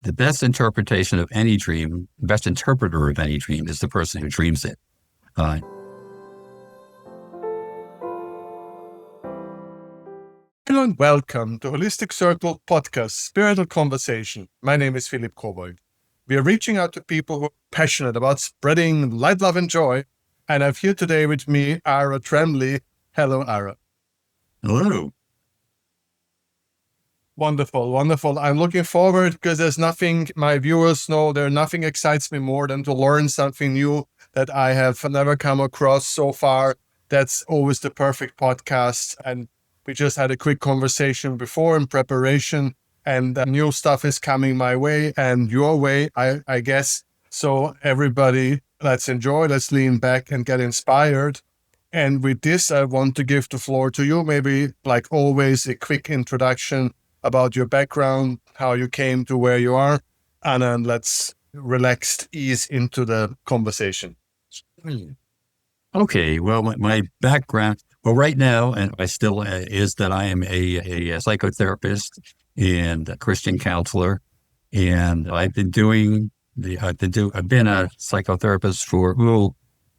the best interpretation of any dream, the best interpreter of any dream is the person who dreams it. Uh, Hello and welcome to Holistic Circle Podcast, Spiritual Conversation. My name is Philipp Kobald. We are reaching out to people who are passionate about spreading light, love, and joy. And I've here today with me, Ara Trembly. Hello, Ara. Hello. Wonderful, wonderful. I'm looking forward because there's nothing, my viewers know, nothing excites me more than to learn something new that I have never come across so far. That's always the perfect podcast. And we just had a quick conversation before in preparation, and new stuff is coming my way and your way, I guess. So everybody, let's enjoy, let's lean back and get inspired. And with this, I want to give the floor to you. Maybe, like always, a quick introduction about your background, how you came to where you are, and then let's ease into the conversation. Okay, well, my background, well, right now, and I still is that I am a psychotherapist and a Christian counselor, and I've been I've been a psychotherapist for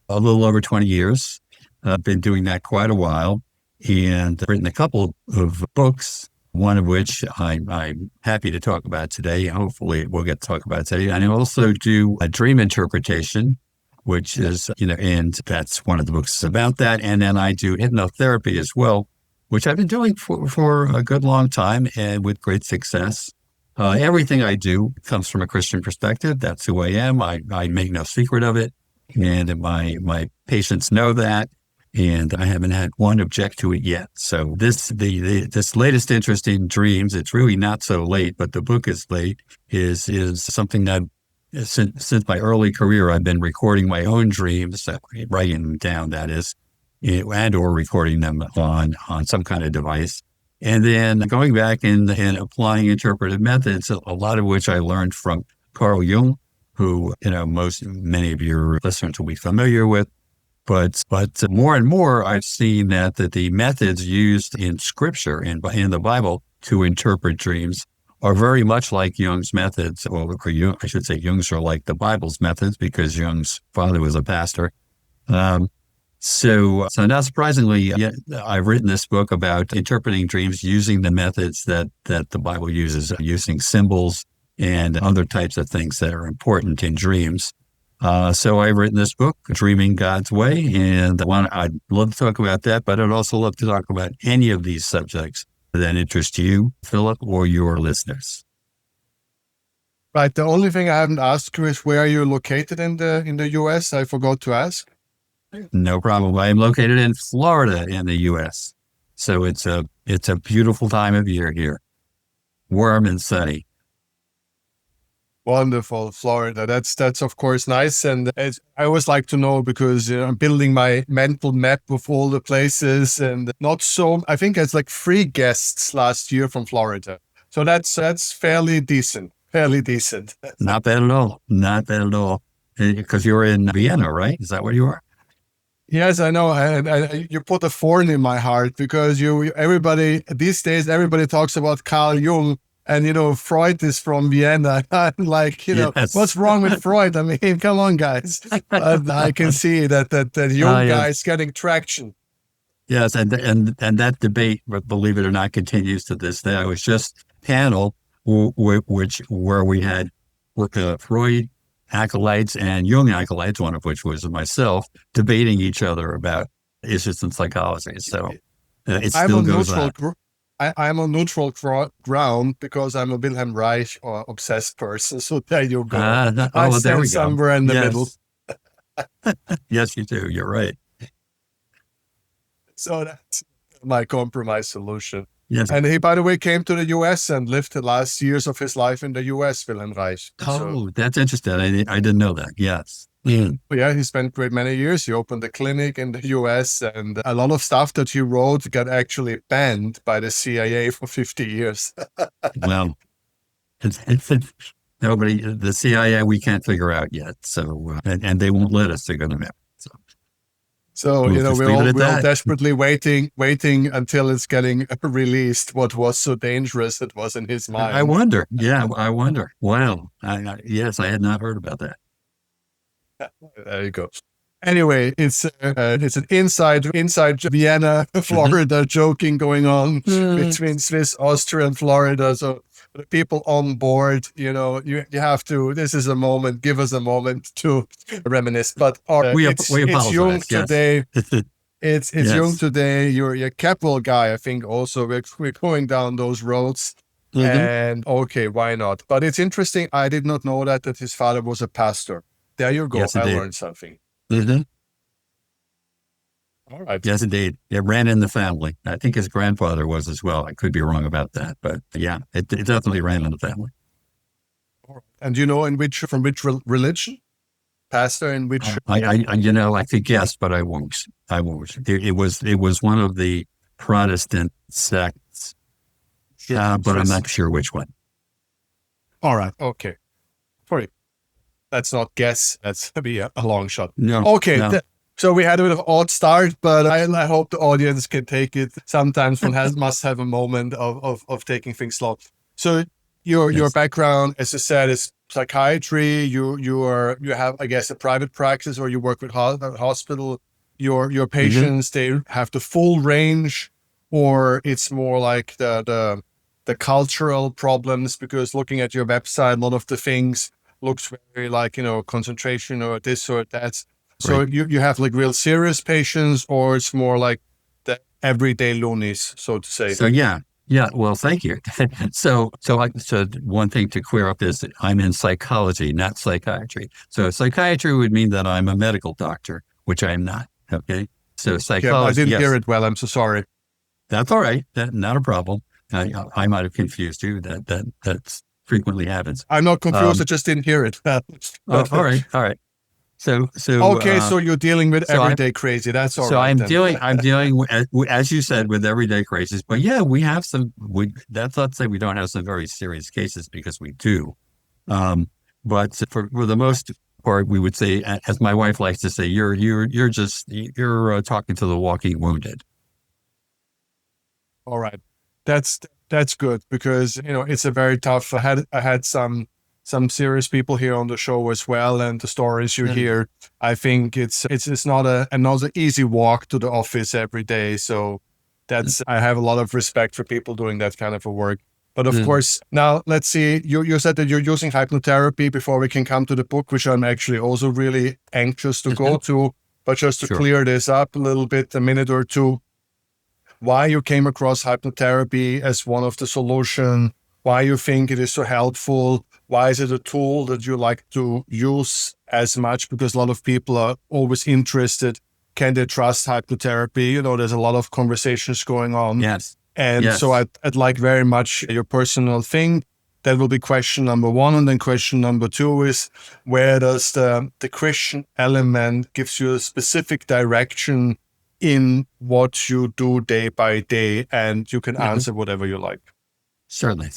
a little over 20 years. I've been doing that quite a while, and I've written a couple of books, one of which I'm happy to talk about today. Hopefully we'll get to talk about today. And I also do a dream interpretation, which is, and that's one of the books about that. And then I do hypnotherapy as well, which I've been doing for a good long time and with great success. Everything I do comes from a Christian perspective. That's who I am. I make no secret of it. And my patients know that. And I haven't had one object to it yet. So this latest interest in dreams, it's really not so late, but the book is late, is something that since my early career, I've been recording my own dreams, writing them down, that is, and or recording them on some kind of device. And then going back and applying interpretive methods, a lot of which I learned from Carl Jung, who, many of your listeners will be familiar with. But more and more, I've seen that the methods used in Scripture and in the Bible to interpret dreams are very much like Jung's methods. Well, I should say Jung's are like the Bible's methods because Jung's father was a pastor. So not surprisingly, I've written this book about interpreting dreams using the methods that the Bible uses, using symbols and other types of things that are important in dreams. So I've written this book, Dreaming God's Way, and I'd love to talk about that, but I'd also love to talk about any of these subjects that interest you, Philip, or your listeners. Right. The only thing I haven't asked you is where you're located in the U.S. I forgot to ask. No problem. I am located in Florida in the U.S. So it's a beautiful time of year here, warm and sunny. Wonderful, Florida. That's of course nice, and I always like to know because I'm building my mental map of all the places, and I think it's like 3 guests last year from Florida, so that's fairly decent. Not bad at all. Because you're in Vienna, right? Is that where you are? Yes, I know. You put a thorn in my heart because everybody these days talks about Carl Jung. And, Freud is from Vienna. Like, Yes. What's wrong with Freud? I mean, come on, guys. I can see that young guy is getting traction. Yes, and that debate, believe it or not, continues to this day. I was just panel where we had Freud acolytes and Jung acolytes, one of which was myself, debating each other about issues in psychology. So it still goes on. I'm on neutral ground because I'm a Wilhelm Reich or obsessed person. So there you go. I stand somewhere in the middle. Yes, you do. You're right. So that's my compromise solution. Yes. And he, by the way, came to the U.S. and lived the last years of his life in the U.S., Wilhelm Reich. That's interesting. I didn't know that. Yes. Yeah, he spent great many years. He opened a clinic in the US, and a lot of stuff that he wrote got actually banned by the CIA for 50 years. Well, the CIA we can't figure out yet. So, and they won't let us figure them out. So, We'll just leave it at we're all that. desperately waiting until it's getting released. What was so dangerous it was in his I mind. wonder. Yeah, I wonder. Wow. Yes, I had not heard about that. There you go. Anyway, it's an inside Vienna, Florida joking going on between Swiss, Austria, and Florida. So the people on board, you have to. This is a moment. Give us a moment to reminisce. But We it's Jung apologize. Yes. today. It's Jung Yes. today. You're a Keppel guy, I think. Also, we're going down those roads. And okay, why not? But it's interesting. I did not know that his father was a pastor. There you go. Yes, I indeed. learned something. Mhm. All right. Yes, indeed. It ran in the family. I think his grandfather was as well. I could be wrong about that, but yeah, it definitely ran in the family. And you know from which religion? Pastor in which? I could guess, but I won't. I won't. It was one of the Protestant sects, but I'm not sure which one. All right. Okay. Sorry. Let's not guess. That's be a long shot. No. Okay. No. So we had a bit of odd start, but I hope the audience can take it. Sometimes one must have a moment of taking things slow. So your background, as I said, is psychiatry. You have, I guess, a private practice, or you work with a hospital. Your patients, they have the full range, or it's more like the cultural problems, because looking at your website, a lot of the things looks very like, concentration or this or that. So Right. you have like real serious patients, or it's more like the everyday loonies, so to say. So yeah. Well, thank you. So one thing to clear up is that I'm in psychology, not psychiatry. So psychiatry would mean that I'm a medical doctor, which I am not. Okay. So psychology. I didn't yes, hear it well. I'm so sorry. that's all right. Not a problem. I might have confused you. That's frequently happens. I'm not confused. I just didn't hear it. All right. All right. So okay, so you're dealing with so everyday crazy. That's all so right. I'm dealing with, as you said, with everyday cases. But yeah, we have some. That's not to say we don't have some very serious cases, because we do. But for the most part, we would say, as my wife likes to say, you're talking to the walking wounded. All right, that's good, because it's a very tough. I had some serious people here on the show as well, and the stories you hear, I think it's not another easy walk to the office every day. So I have a lot of respect for people doing that kind of a work. But of course, now let's see. You said that you're using hypnotherapy before we can come to the book, which I'm actually also really anxious to go to. But just to clear this up a little bit, a minute or two, why you came across hypnotherapy as one of the solution, why you think it is so helpful, why is it a tool that you like to use as much? Because a lot of people are always interested. Can they trust hypnotherapy? There's a lot of conversations going on. Yes. And so I'd like very much your personal thing. That will be question number one. And then question number two is, where does the Christian element gives you a specific direction in what you do day by day? And you can answer whatever you like. Certainly.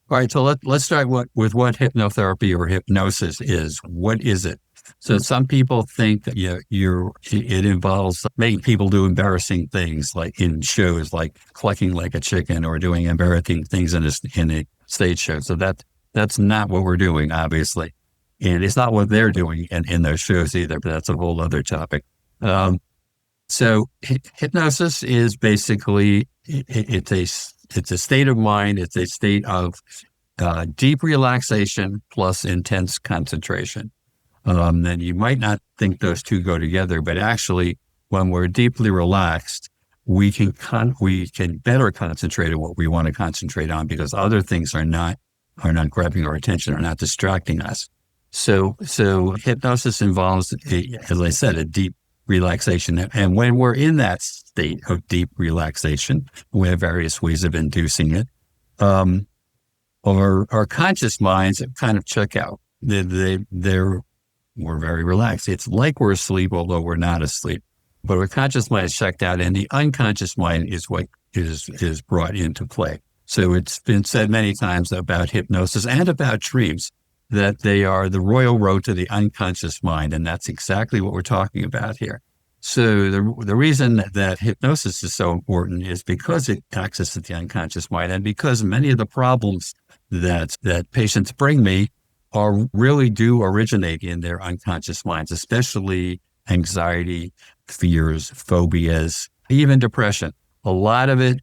All right, so let's start with what hypnotherapy or hypnosis is. What is it? So some people think that it involves making people do embarrassing things, like in shows, like clucking like a chicken or doing embarrassing things in a stage show. So that's not what we're doing, obviously, and it's not what they're doing in those shows either. But that's a whole other topic. So hypnosis is basically it's a state of mind. It's a state of deep relaxation plus intense concentration. And you might not think those two go together, but actually, when we're deeply relaxed, we can better concentrate on what we want to concentrate on, because other things are not grabbing our attention, are not distracting us. So hypnosis involves, as I said, a deep relaxation. And when we're in that state of deep relaxation, we have various ways of inducing it. Our conscious minds kind of check out. We're very relaxed. It's like we're asleep, although we're not asleep. But our conscious mind is checked out, and the unconscious mind is what is brought into play. So it's been said many times about hypnosis and about dreams that they are the royal road to the unconscious mind, and that's exactly what we're talking about here. So the reason that hypnosis is so important is because it accesses the unconscious mind, and because many of the problems that patients bring me are really do originate in their unconscious minds, especially anxiety, fears, phobias, even depression. A lot of it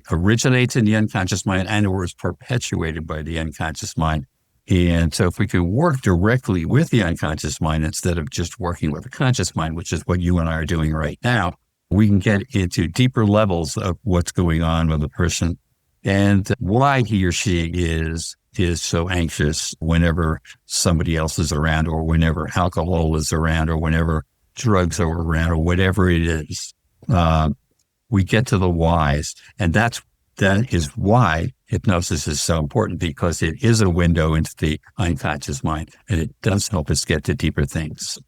originates in the unconscious mind and or is perpetuated by the unconscious mind. And so if we can work directly with the unconscious mind instead of just working with the conscious mind, which is what you and I are doing right now, we can get into deeper levels of what's going on with a person and why he or she is so anxious whenever somebody else is around, or whenever alcohol is around, or whenever drugs are around, or whatever it is. We get to the whys, and that is why hypnosis is so important, because it is a window into the unconscious mind, and it does help us get to deeper things.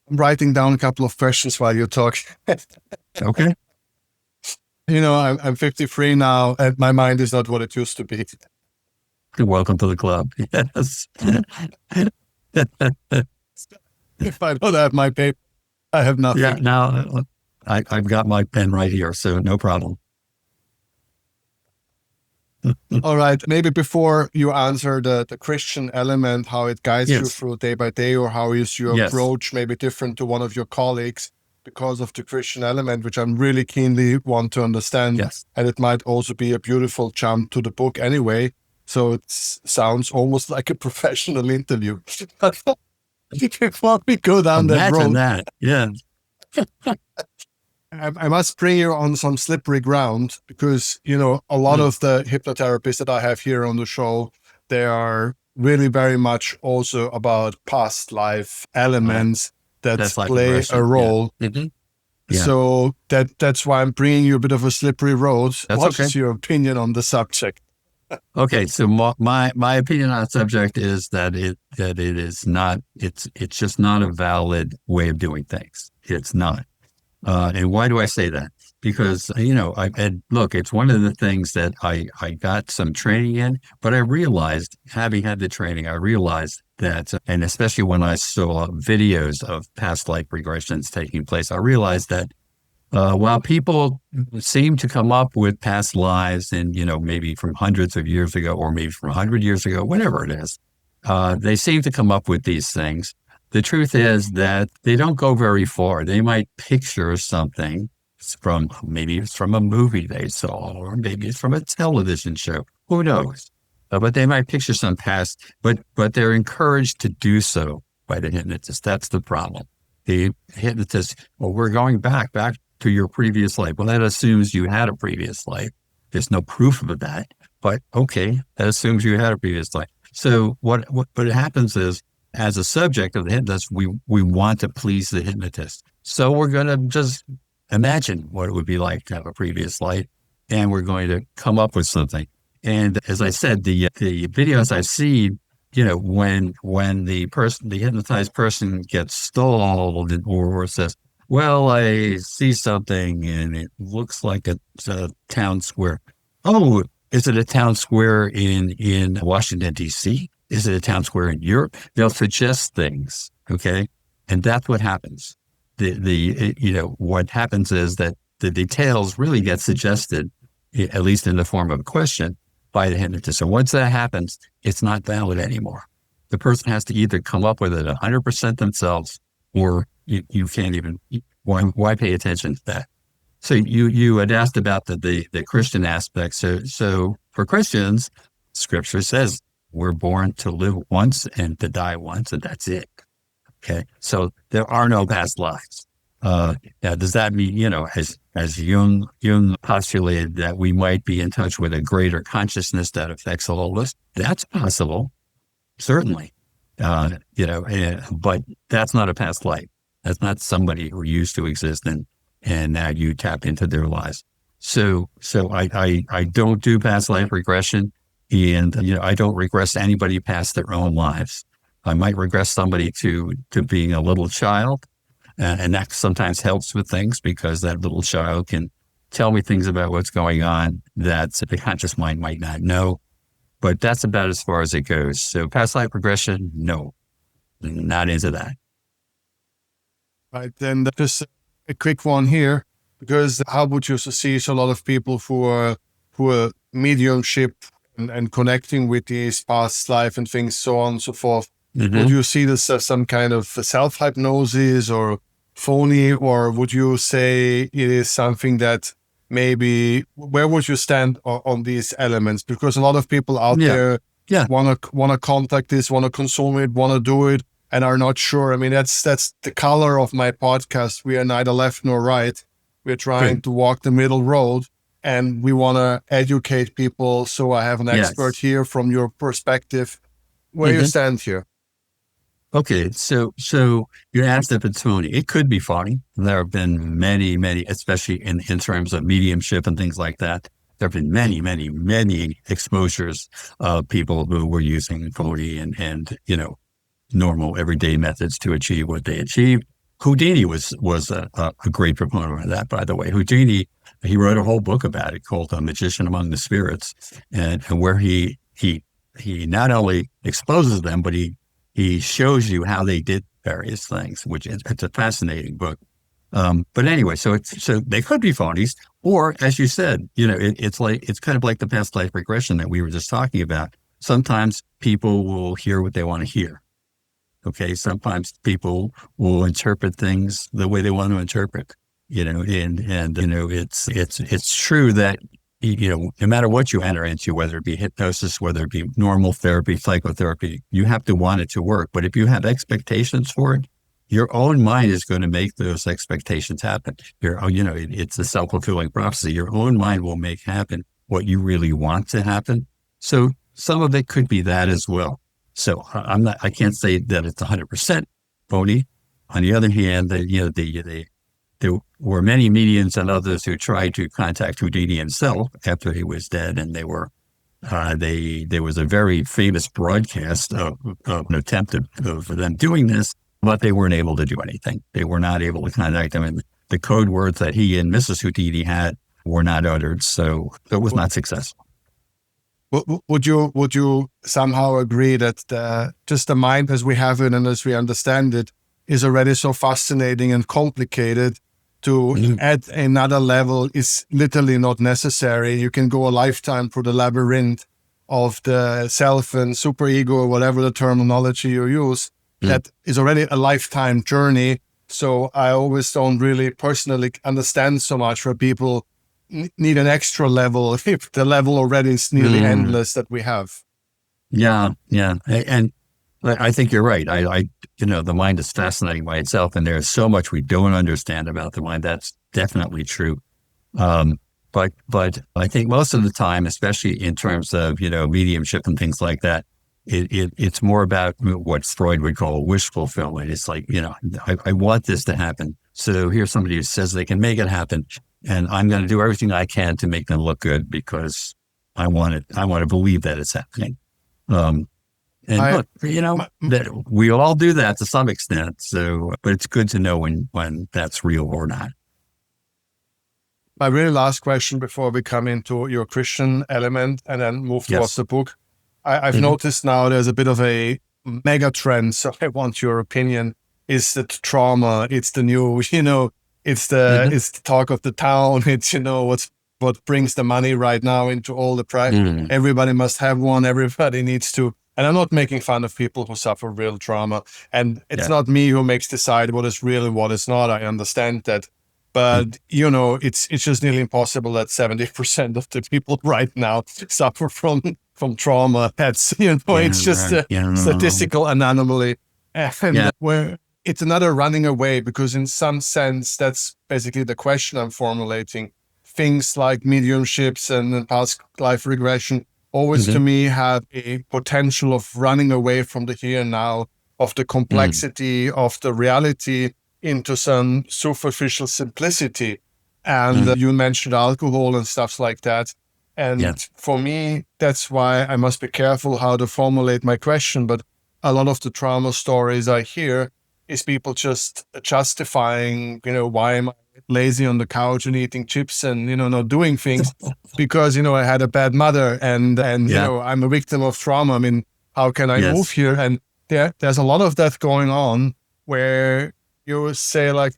I'm writing down a couple of questions while you talk. Okay. I'm 53 now, and my mind is not what it used to be. Welcome to the club. Yes. If I don't have my paper, I have nothing. Yeah, now I've got my pen right here, so no problem. All right. Maybe before you answer the Christian element, how it guides you through day by day, or how is your approach maybe different to one of your colleagues because of the Christian element, which I'm really keenly want to understand. Yes. And it might also be a beautiful jump to the book anyway. So it sounds almost like a professional interview. Before we go down that road. Imagine that. Yeah. I must bring you on some slippery ground, because, a lot of the hypnotherapists that I have here on the show, they are really very much also about past life elements that play a role. Yeah. Mm-hmm. Yeah. So that's why I'm bringing you a bit of a slippery road. What is your opinion on the subject? Okay, so my opinion on the subject is that it is not, it's just not a valid way of doing things. It's not. And why do I say that? Because, look, it's one of the things that I got some training in, but I realized, having had the training, I realized that, and especially when I saw videos of past life regressions taking place, I realized that while people seem to come up with past lives and, maybe from hundreds of years ago, or maybe from 100 years ago, whatever it is, they seem to come up with these things. The truth is that they don't go very far. They might picture something maybe it's from a movie they saw, or maybe it's from a television show. Who knows? But they might picture some past, but they're encouraged to do so by the hypnotist. That's the problem. The hypnotist, well, we're going back to your previous life. Well, that assumes you had a previous life. There's no proof of that, but okay, that assumes you had a previous life. So what happens is, as a subject of the hypnotist, we want to please the hypnotist. So we're going to just imagine what it would be like to have a previous life, and we're going to come up with something. And as I said, the videos I've seen, when the hypnotized person gets stalled or says, well, I see something and it looks like it's a town square. Oh, is it a town square in Washington, D.C.? Is it a town square in Europe? They'll suggest things, okay? And that's what happens. What happens is that the details really get suggested, at least in the form of a question, by the hypnotist. So once that happens, it's not valid anymore. The person has to either come up with it 100% themselves, or you can't even, why pay attention to that? So you had asked about the Christian aspect. So for Christians, Scripture says we're born to live once and to die once, and that's it. Okay, so there are no past lives. Now, does that mean, as Jung postulated, that we might be in touch with a greater consciousness that affects all of us? That's possible, certainly. But that's not a past life. That's not somebody who used to exist and now you tap into their lives. So I don't do past life regression, and I don't regress anybody past their own lives. I might regress somebody to being a little child, and that sometimes helps with things, because that little child can tell me things about what's going on that the conscious mind might not know. But that's about as far as it goes. So past life regression, no. not into that. Right. Then just a quick one here, because how would you see a lot of people who are mediumship and connecting with these past life and things, so on and so forth. Would you see this as some kind of self-hypnosis or phony, or would you say it is something that maybe, where would you stand on these elements? Because a lot of people out there want to contact this, want to consume it, want to do it, and are not sure. I mean, that's the color of my podcast. We are neither left nor right. We're trying to walk the middle road, and we want to educate people. So I have an expert here from your perspective. Where you stand here? Okay, so you asked if it's phony. It could be phony. There have been many, especially in terms of mediumship and things like that. There have been many exposures of people who were using phony and normal everyday methods to achieve what they achieved. Houdini was a great proponent of that, by the way. Houdini, he wrote a whole book about it called "A Magician Among the Spirits," and where he not only exposes them, but he shows you how they did various things, which it's a fascinating book. But anyway, so they could be phonies, or as you said, it's kind of like the past life regression that we were just talking about. Sometimes people will hear what they want to hear. Okay, sometimes people will interpret things the way they want to interpret. It's true that no matter what you enter into, whether it be hypnosis, whether it be normal therapy, psychotherapy, you have to want it to work. But if you have expectations for it, your own mind is going to make those expectations happen. It's a self-fulfilling prophecy. Your own mind will make happen what you really want to happen. So some of it could be that as well. So I can't say that it's 100% phony. On the other hand, there were many mediums and others who tried to contact Houdini himself after he was dead, and there was a very famous broadcast of an attempt of them doing this, but they weren't able to do anything. They were not able to contact him, and the code words that he and Mrs. Houdini had were not uttered, so it was not successful. Would you somehow agree that just the mind as we have it and as we understand it is already so fascinating and complicated? To add another level is literally not necessary. You can go a lifetime through the labyrinth of the self and superego, or whatever the terminology you use. That is already a lifetime journey. So I always don't really personally understand so much where people need an extra level if the level already is nearly endless that we have. Yeah. And I think you're right. The mind is fascinating by itself, and there's so much we don't understand about the mind. That's definitely true. But I think most of the time, especially in terms of, mediumship and things like that, it's more about what Freud would call wish fulfillment. It's like, I want this to happen. So here's somebody who says they can make it happen, and I'm going to do everything I can to make them look good because I want it. I want to believe that it's happening. That we all do that to some extent. So, but it's good to know when that's real or not. My really last question before we come into your Christian element and then move towards the book. I've noticed now there's a bit of a mega trend. So I want your opinion. Is that trauma? It's the new, it's the talk of the town. It's, what brings the money right now into all the price. Everybody must have one. Everybody needs to. And I'm not making fun of people who suffer real trauma. And it's not me who makes decide what is real and what is not. I understand that. But, it's just nearly impossible that 70% of the people right now suffer from trauma. That's, it's just a statistical anomaly. And where it's another running away, because in some sense, that's basically the question I'm formulating. Things like mediumships and past life regression always to me have a potential of running away from the here and now, of the complexity of the reality into some superficial simplicity. And you mentioned alcohol and stuff like that. And for me, that's why I must be careful how to formulate my question. But a lot of the trauma stories I hear is people just justifying, why am I lazy on the couch and eating chips and, not doing things because, I had a bad mother and I'm a victim of trauma. I mean, how can I move here? And there's a lot of that going on where you say like,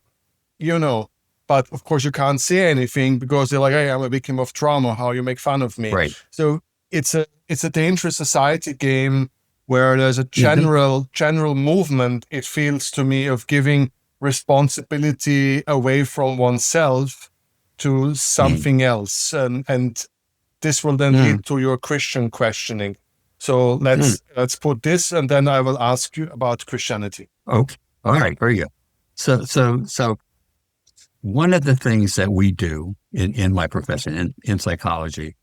but of course you can't say anything because they're like, hey, I'm a victim of trauma. How you make fun of me? Right. So it's a dangerous society game where there's a Mm-hmm. general movement, it feels to me, of giving responsibility away from oneself to something else. And this will then Mm-hmm. lead to your Christian questioning. So let's put this, and then I will ask you about Christianity. Okay. All right. Very good. So one of the things that we do in my profession in psychology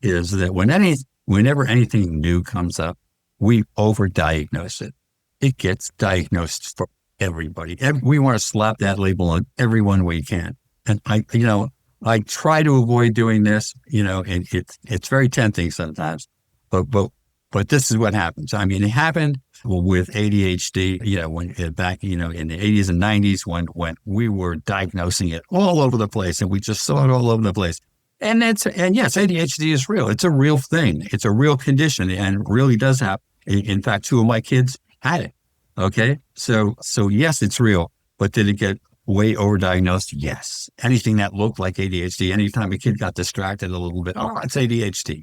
is that whenever anything new comes up, we overdiagnose it. It gets diagnosed for everybody. We want to slap that label on everyone we can. And I try to avoid doing this, and it's very tempting sometimes, but this is what happens. I mean, it happened with ADHD, when back, in the 80s and 90s when we were diagnosing it all over the place and we just saw it all over the place. And yes, ADHD is real. It's a real thing. It's a real condition and really does happen. In fact, two of my kids had it. Okay. So yes, it's real, but did it get way overdiagnosed? Yes. Anything that looked like ADHD, anytime a kid got distracted a little bit, oh, it's ADHD.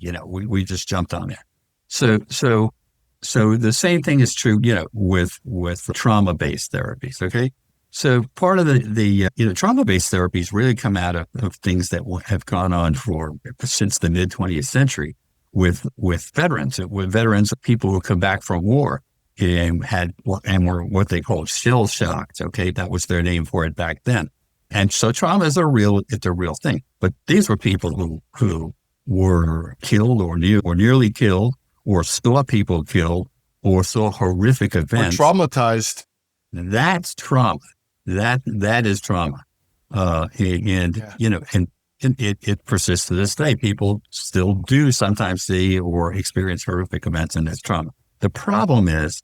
We just jumped on there. So the same thing is true, with trauma-based therapies. Okay. So part of the trauma-based therapies really come out of things that have gone on since the mid 20th century with veterans, people who come back from war and were what they called shell shocked. Okay. That was their name for it back then. And so trauma is it's a real thing. But these were people who were killed or nearly killed, or saw people killed, or saw horrific events. Or traumatized. That's trauma. That is trauma. And it persists to this day. People still do sometimes see or experience horrific events, and that's trauma. The problem is,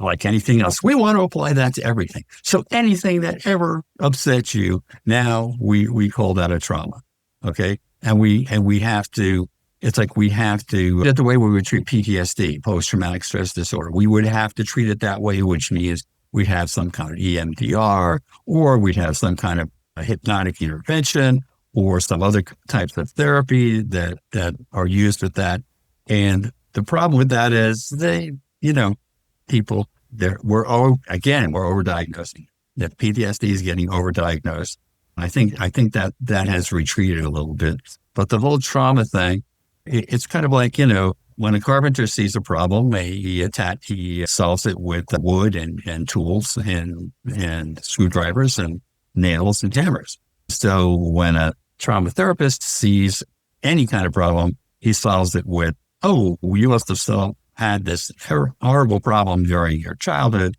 like anything else, we want to apply that to everything. So anything that ever upsets you, now we call that a trauma. Okay. And we have to, it's like we have to, the way we would treat PTSD, post-traumatic stress disorder, we would have to treat it that way, which means we have some kind of EMDR, or we'd have some kind of a hypnotic intervention, or some other types of therapy that are used with that. And the problem with that is people we're overdiagnosing. That PTSD is getting overdiagnosed. I think that has retreated a little bit. But the whole trauma thing, it's kind of like, when a carpenter sees a problem, he solves it with wood and tools and screwdrivers and nails and hammers. So when a trauma therapist sees any kind of problem, he solves it with, oh, you must have had this horrible problem during your childhood.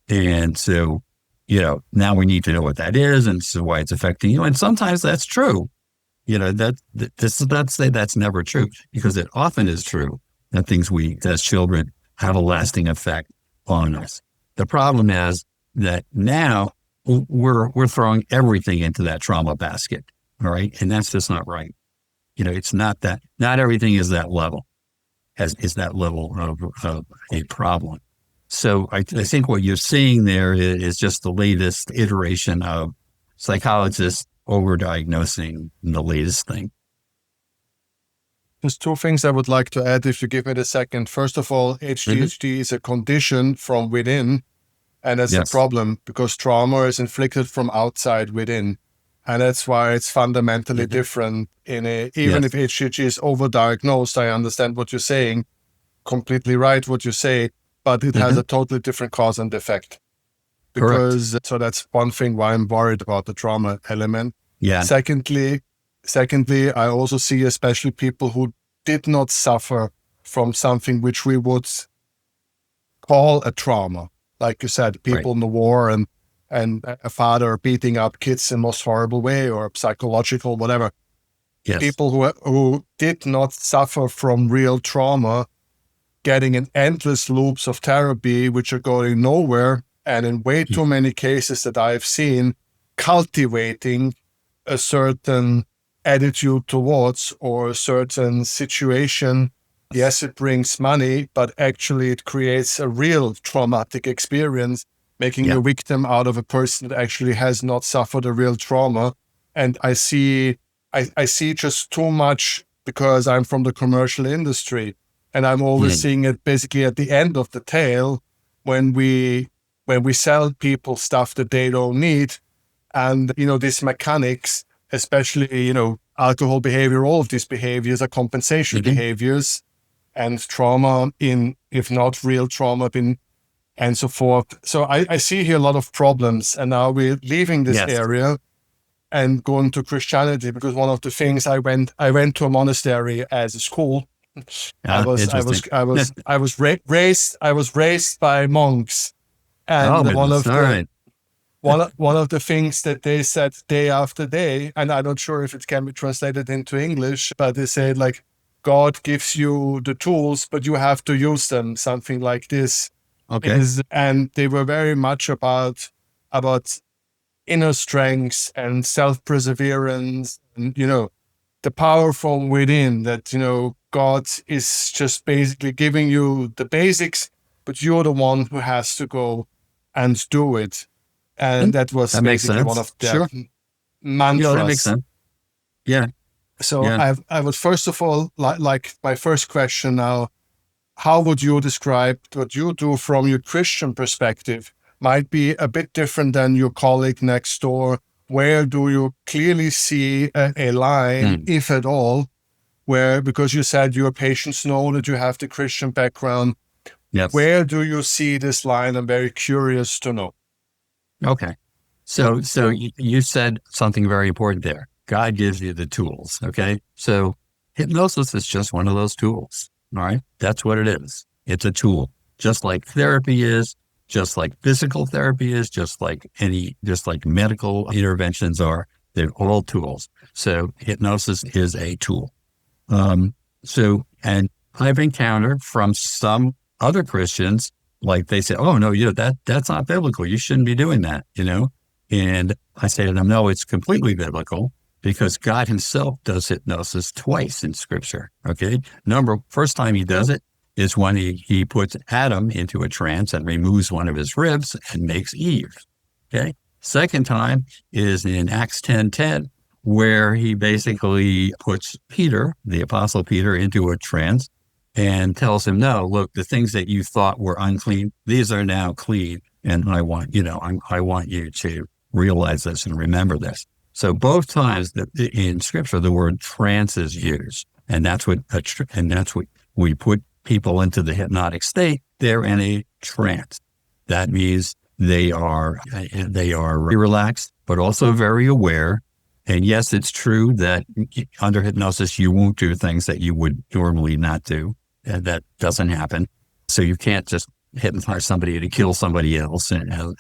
And so, now we need to know what that is and so why it's affecting you. And sometimes that's true. Let's say that's never true, because it often is true that things we, as children, have a lasting effect on us. The problem is that now we're throwing everything into that trauma basket. All right. And that's just not right. It's not that, not everything is that level, is that level of a problem. So I think what you're seeing there is just the latest iteration of psychologists overdiagnosing the latest thing. There's two things I would like to add, if you give it a second. First of all, ADHD is a condition from within, and that's a problem because trauma is inflicted from outside within. And that's why it's fundamentally different even if ADHD is overdiagnosed. I understand what you're saying, completely right what you say, but it has a totally different cause and effect. Because so that's one thing why I'm worried about the trauma element. Yeah. Secondly, I also see especially people who did not suffer from something which we would call a trauma. Like you said, people in the war and a father beating up kids in the most horrible way, or psychological, whatever. Yes. People who did not suffer from real trauma, getting in endless loops of therapy, which are going nowhere. And in way too many cases that I've seen, cultivating a certain attitude towards or a certain situation yes, it brings money, but actually it creates a real traumatic experience, making Yeah. a victim out of a person that actually has not suffered a real trauma. And I see just too much, because I'm from the commercial industry, and I'm always Mm. seeing it basically at the end of the tail when we sell people stuff that they don't need. And, these mechanics, especially, alcohol behavior, all of these behaviors are compensation Mhm. behaviors, and trauma if not real trauma, and so forth. So I see here a lot of problems. And now we're leaving this Yes. area and going to Christianity, because one of the things I went to a monastery as a school. Interesting. I was raised by monks, Oh, and goodness. All right. one of the things that they said day after day, and I'm not sure if it can be translated into English, but they said, like, God gives you the tools, but you have to use them, something like this. Okay. And they were very much about inner strength and self-perseverance, and the power from within, that God is just basically giving you the basics, but you're the one who has to go and do it. And that was That makes basically one sense. of their Sure. Yeah, that makes mantras. sense. Yeah. So Yeah. I would first of all, like my first question now, how would you describe what you do from your Christian perspective? Might be a bit different than your colleague next door. Where do you clearly see a line, Mm. if at all, where, because you said your patients know that you have the Christian background, Yes. where do you see this line? I'm very curious to know. Okay. So you said something very important there. God gives you the tools. Okay. So hypnosis is just one of those tools. All right. That's what it is. It's a tool, just like therapy is, just like physical therapy is, just like medical interventions are. They're all tools. So hypnosis is a tool. Um, and I've encountered from some other Christians, like they say, "Oh no, that's not biblical. You shouldn't be doing that." And I say to them, "No, it's completely biblical because God Himself does hypnosis twice in Scripture." Okay, first time He does it is when he puts Adam into a trance and removes one of his ribs and makes Eve. Okay, second time is in Acts 10:10, where He basically puts Peter, the Apostle Peter, into a trance and tells him, "No, look, the things that you thought were unclean, these are now clean. And I want you to realize this and remember this." So both times in Scripture, the word trance is used, and that's what we put people into the hypnotic state. They're in a trance. That means they are very relaxed, but also very aware. And yes, it's true that under hypnosis, you won't do things that you would normally not do. And that doesn't happen. So you can't just hypnotize somebody to kill somebody else,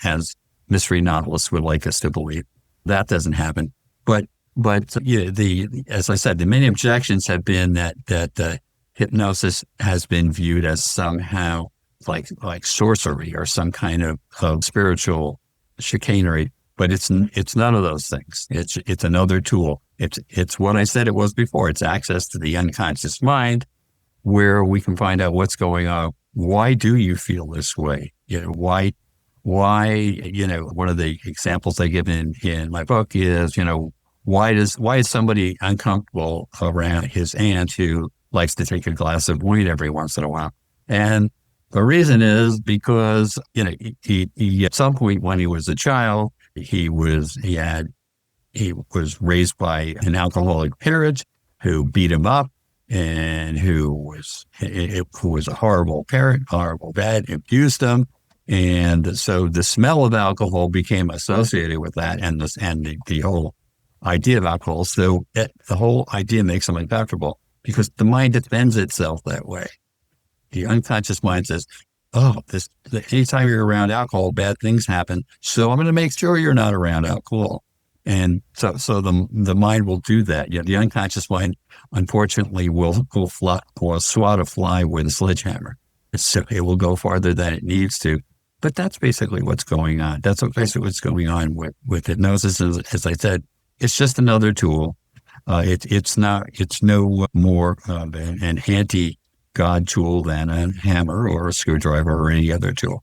as mystery novelists would like us to believe. That doesn't happen. But as I said, the many objections have been that hypnosis has been viewed as somehow like sorcery or some kind of spiritual chicanery. But it's none of those things. It's another tool. It's what I said it was before. It's access to the unconscious mind, where we can find out what's going on. Why do you feel this way? Why, one of the examples I give in my book is, why is somebody uncomfortable around his aunt who likes to take a glass of wine every once in a while? And the reason is because, he at some point when he was a child, he was raised by an alcoholic parent who beat him up, and who was a horrible parent, horrible dad, abused him. And so the smell of alcohol became associated with that, and the whole idea of alcohol. So the whole idea makes him uncomfortable because the mind defends itself that way. The unconscious mind says, "Oh, anytime you're around alcohol, bad things happen. So I'm going to make sure you're not around alcohol." And so the mind will do that. The unconscious mind, unfortunately, will swat a fly with a sledgehammer. So it will go farther than it needs to. But that's basically what's going on. That's basically what's going on with hypnosis. As I said, it's just another tool. It's no more an God tool than a hammer or a screwdriver or any other tool.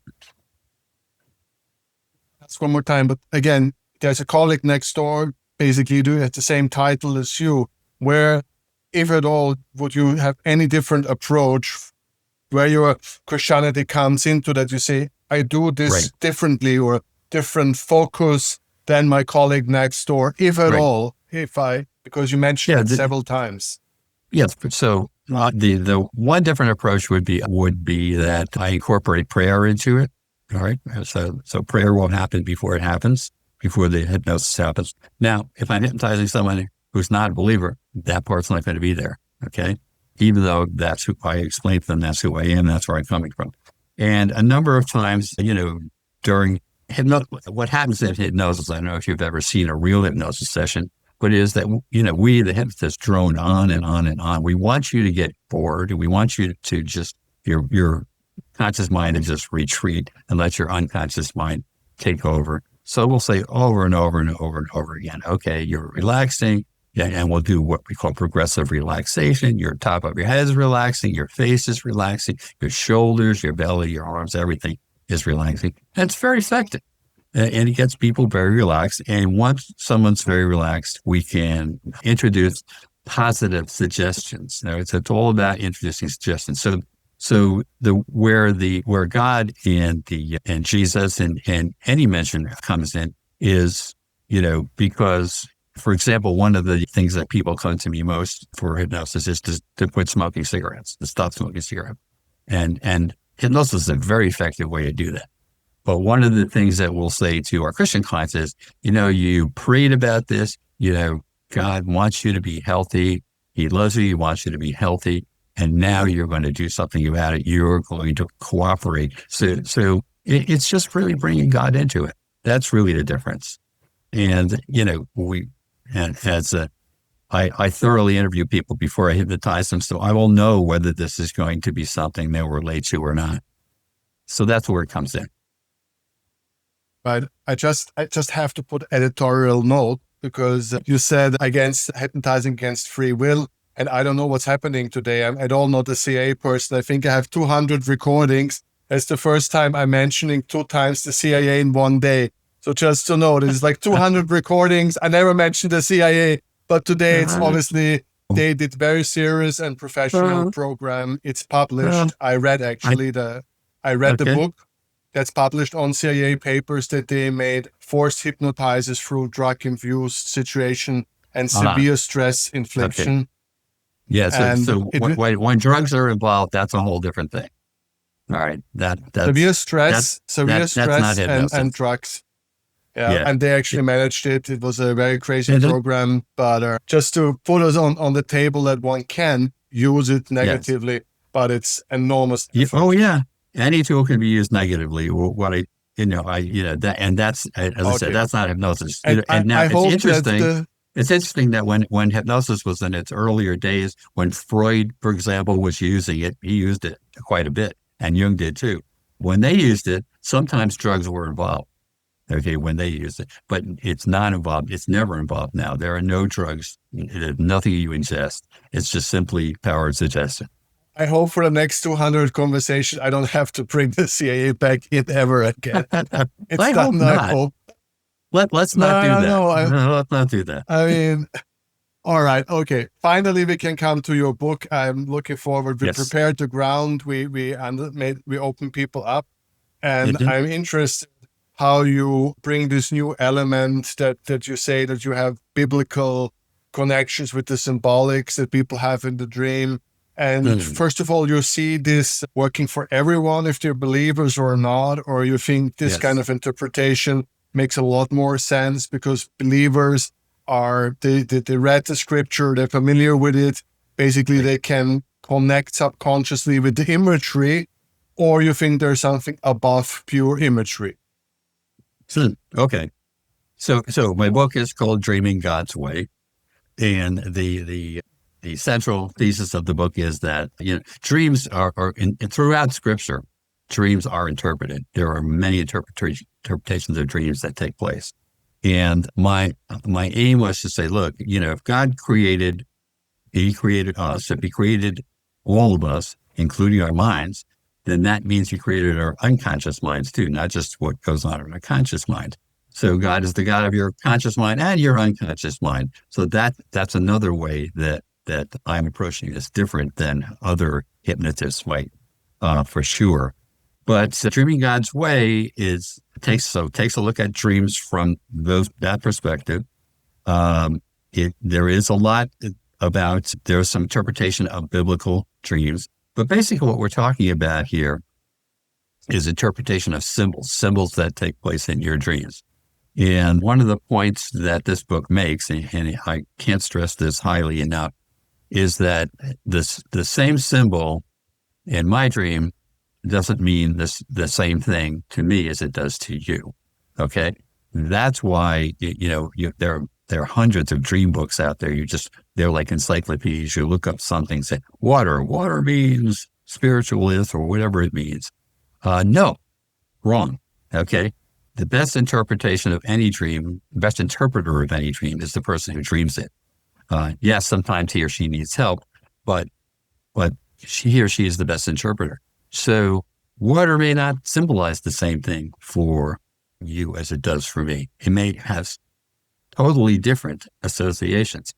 That's one more time. But again, there's a colleague next door, basically doing at the same title as you, where, if at all, would you have any different approach where your Christianity comes into that? You say, I do this differently or different focus than my colleague next door, if at all, because you mentioned it several times. Yes. So the one different approach would be that I incorporate prayer into it. All right. So prayer won't happen before it happens, before the hypnosis happens. Now, if I'm hypnotizing someone who's not a believer, that part's not going to be there. Okay. Even though that's who I explain to them, that's who I am, that's where I'm coming from. And a number of times, during what happens in hypnosis, I don't know if you've ever seen a real hypnosis session, but is that, we, the hypnotists, drone on and on and on. We want you to get bored. We want you to just, your conscious mind to just retreat and let your unconscious mind take over. So we'll say over and over and over and over again, okay, you're relaxing. Yeah, and we'll do what we call progressive relaxation. Your top of your head is relaxing. Your face is relaxing. Your shoulders, your belly, your arms, everything is relaxing. And it's very effective. And it gets people very relaxed. And once someone's very relaxed, we can introduce positive suggestions. Now, it's all about introducing suggestions. So where God and Jesus and any mention comes in is, because, for example, one of the things that people come to me most for hypnosis is to quit smoking cigarettes, to stop smoking cigarettes. And hypnosis is a very effective way to do that. But one of the things that we'll say to our Christian clients is, you prayed about this, God wants you to be healthy. He loves you. He wants you to be healthy. And now you're going to do something about it. You're going to cooperate. So it's just really bringing God into it. That's really the difference. And, I thoroughly interview people before I hypnotize them, so I will know whether this is going to be something they'll relate to or not. So that's where it comes in. Right. I just have to put editorial note, because you said hypnotizing against free will, and I don't know what's happening today. I'm at all not a CIA person. I think I have 200 recordings. It's the first time I'm mentioning 2 times the CIA in one day. So just to know, there's like 200 recordings. I never mentioned the CIA, but today it's obviously, they did very serious and professional program. It's published. I read the book that's published on CIA papers that they made forced hypnotizers through drug-infused situation and severe stress infliction. Okay. Yeah, when drugs are involved, that's a whole different thing. All right, that's severe stress not and drugs. Yeah, and they actually managed it. It was a very crazy program, but just to put us on the table that one can use it negatively, but it's enormous. Oh yeah, any tool can be used negatively. That's I said, that's not hypnosis. And now it's interesting. It's interesting that when hypnosis was in its earlier days, when Freud, for example, was using it, he used it quite a bit, and Jung did too. When they used it, sometimes drugs were involved. Okay, when they used it, but it's not involved. It's never involved now. There are no drugs. There's nothing you ingest. It's just simply powered suggestion. I hope for the next 200 conversations, I don't have to bring the CIA back in ever again. I hope not. Let's not do that. Let's not do that. I mean, all right. Okay. Finally, we can come to your book. I'm looking forward. We prepared the ground. We open people up, and I'm interested how you bring this new element that you say that you have biblical connections with the symbolics that people have in the dream. And first of all, you see this working for everyone, if they're believers or not, or you think this kind of interpretation makes a lot more sense because believers they read the scripture, they're familiar with it. Basically, they can connect subconsciously with the imagery, or you think there's something above pure imagery. Okay. So my book is called Dreaming God's Way. And the central thesis of the book is that, dreams are throughout scripture, dreams are interpreted. There are many interpretations of dreams that take place. And my aim was to say, look, if God he created us, if he created all of us, including our minds, then that means he created our unconscious minds too, not just what goes on in our conscious mind. So God is the God of your conscious mind and your unconscious mind. So that's another way that I'm approaching this, different than other hypnotists might, for sure. But dreaming God's way takes a look at dreams from that perspective. There is a lot there's some interpretation of biblical dreams, but basically what we're talking about here is interpretation of symbols that take place in your dreams. And one of the points that this book makes, and I can't stress this highly enough, is that the same symbol in my dream doesn't mean the same thing to me as it does to you. Okay, that's why there are hundreds of dream books out there. They're like encyclopedias. You look up something, say water means spiritualist or whatever it means. No, wrong. Okay, the best interpretation of any dream, best interpreter of any dream, is the person who dreams it. Yes, sometimes he or she needs help, but he or she is the best interpreter. So water may not symbolize the same thing for you as it does for me. It may have totally different associations.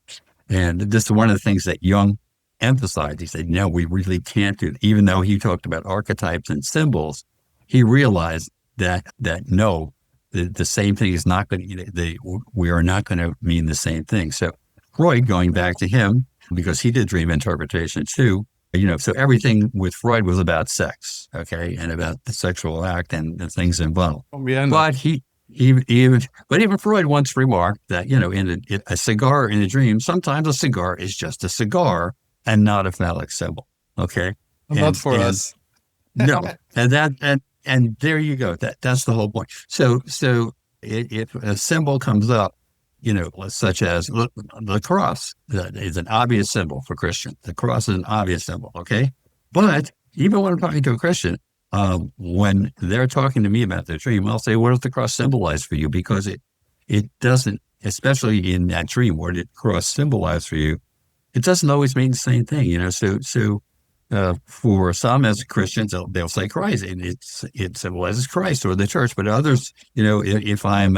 And this is one of the things that Jung emphasized. He said, no, we really can't do it. Even though he talked about archetypes and symbols, he realized that no, the same thing is not going to, we are not going to mean the same thing. So Freud, going back to him, because he did dream interpretation too, so everything with Freud was about sex, okay, and about the sexual act and the things involved. Oh, yeah, but even Freud once remarked that, in a cigar in a dream, sometimes a cigar is just a cigar and not a phallic symbol. Okay. Not for us. No. And there you go. That's the whole point. So if a symbol comes up, such as the cross, that is an obvious symbol for Christians. The cross is an obvious symbol. Okay. But even when I'm talking to a Christian, when they're talking to me about their dream, I'll say, what does the cross symbolize for you? Because it doesn't, especially in that dream, what did cross symbolize for you? It doesn't always mean the same thing, So for some as Christians, they'll say Christ, and it symbolizes Christ or the church. But others, if I'm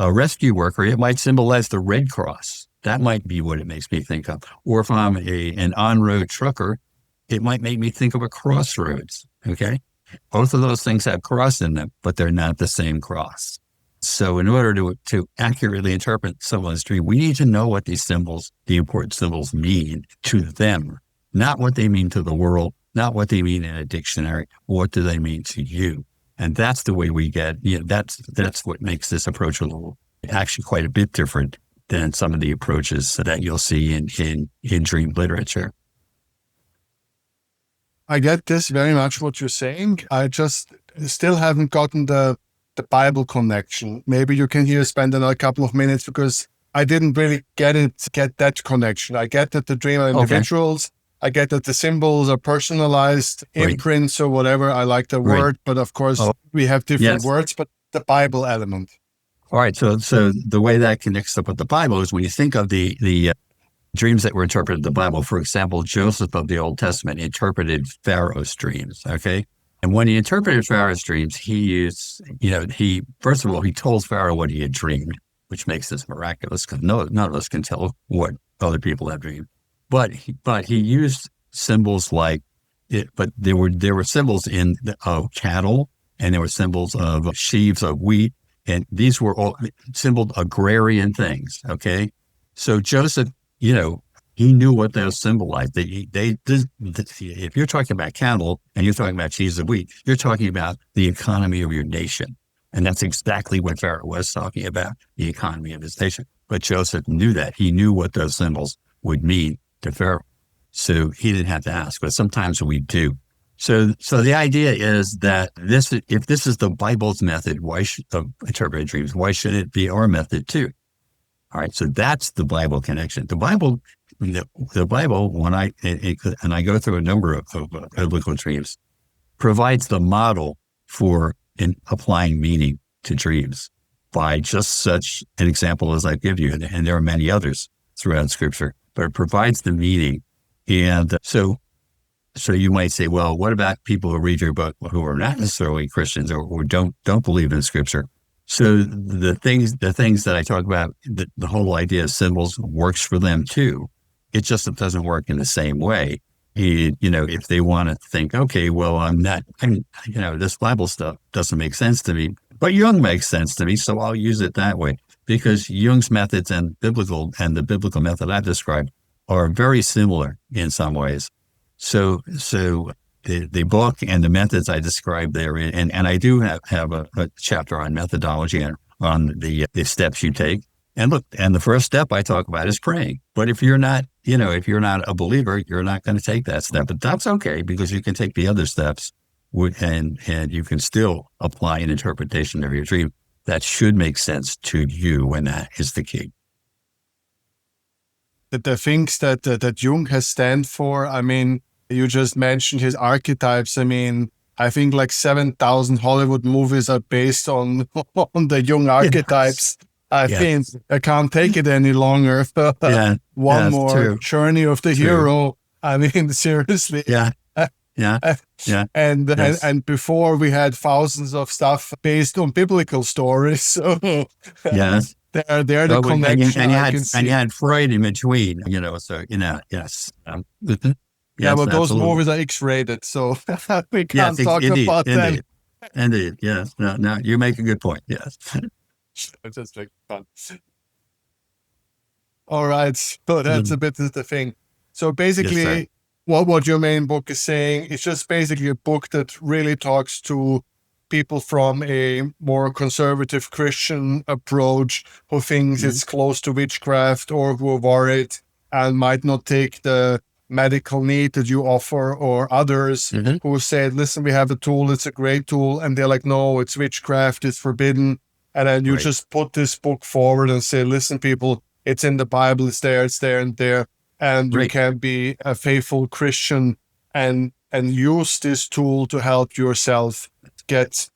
a rescue worker, it might symbolize the Red Cross. That might be what it makes me think of. Or if I'm an on-road trucker, it might make me think of a crossroads. Okay. Both of those things have cross in them, but they're not the same cross. So in order to accurately interpret someone's dream, we need to know what these symbols, the important symbols, mean to them, not what they mean to the world, not what they mean in a dictionary. What do they mean to you? And that's the way we get, that's what makes this approach actually quite a bit different than some of the approaches that you'll see in dream literature. I get this very much what you're saying. I just still haven't gotten the Bible connection. Maybe you can here spend another couple of minutes, because I didn't really get that connection. I get that the dream are individuals. Okay. I get that the symbols are personalized imprints or whatever. I like the word, but of course we have different words, but the Bible element. All right. So the way that connects up with the Bible is when you think of the dreams that were interpreted in the Bible. For example, Joseph of the Old Testament interpreted Pharaoh's dreams. Okay. And when he interpreted Pharaoh's dreams, he first of all, he told Pharaoh what he had dreamed, which makes this miraculous because none of us can tell what other people have dreamed. But he used symbols like it, but there were symbols of cattle, and there were symbols of sheaves of wheat. And these were all symboled agrarian things. Okay. So Joseph, he knew what those symbolized. If you're talking about cattle and you're talking about sheaves of wheat, you're talking about the economy of your nation. And that's exactly what Pharaoh was talking about, the economy of his nation. But Joseph knew that. He knew what those symbols would mean to Pharaoh. So he didn't have to ask, but sometimes we do. So the idea is that if this is the Bible's method, of interpreting dreams, why shouldn't it be our method too? All right. So that's the Bible connection. The Bible, when I go through a number of biblical dreams, provides the model for applying meaning to dreams by just such an example as I give you. And there are many others throughout Scripture, but it provides the meaning. And so So you might say, well, what about people who read your book who are not necessarily Christians or don't believe in scripture? So the things that I talk about, the whole idea of symbols works for them too. It just doesn't work in the same way. If they want to think, okay, well, this Bible stuff doesn't make sense to me, but Jung makes sense to me, so I'll use it that way because Jung's methods and the biblical method I described are very similar in some ways. So the book and the methods I described there, and I do have a chapter on methodology and on the steps you take. And look, and the first step I talk about is praying. But if you're not a believer, you're not going to take that step. But that's okay because you can take the other steps and you can still apply an interpretation of your dream that should make sense to you, and that is the key. The things that Jung has stand for, I mean, you just mentioned his archetypes. I mean, I think like 7,000 Hollywood movies are based on the Jung archetypes. Yes. I think I can't take it any longer. One more true. Journey of the hero. I mean, seriously. And before we had thousands of stuff based on biblical stories. So yes. They're the connection. And you had Freud in between, so, yes. But those movies are X-rated, so we can't talk about them. Indeed, yes. No, you make a good point, yes. It's just like fun. All right, so that's a bit the thing. So basically, what your main book is saying is just basically a book that really talks to people from a more conservative Christian approach who thinks it's close to witchcraft or who are worried and might not take the medical need that you offer, or others who said, listen, we have a tool, it's a great tool. And they're like, no, it's witchcraft, it's forbidden. And then you just put this book forward and say, listen, people, it's in the Bible, it's there, and there. And you can be a faithful Christian and use this tool to help yourself get.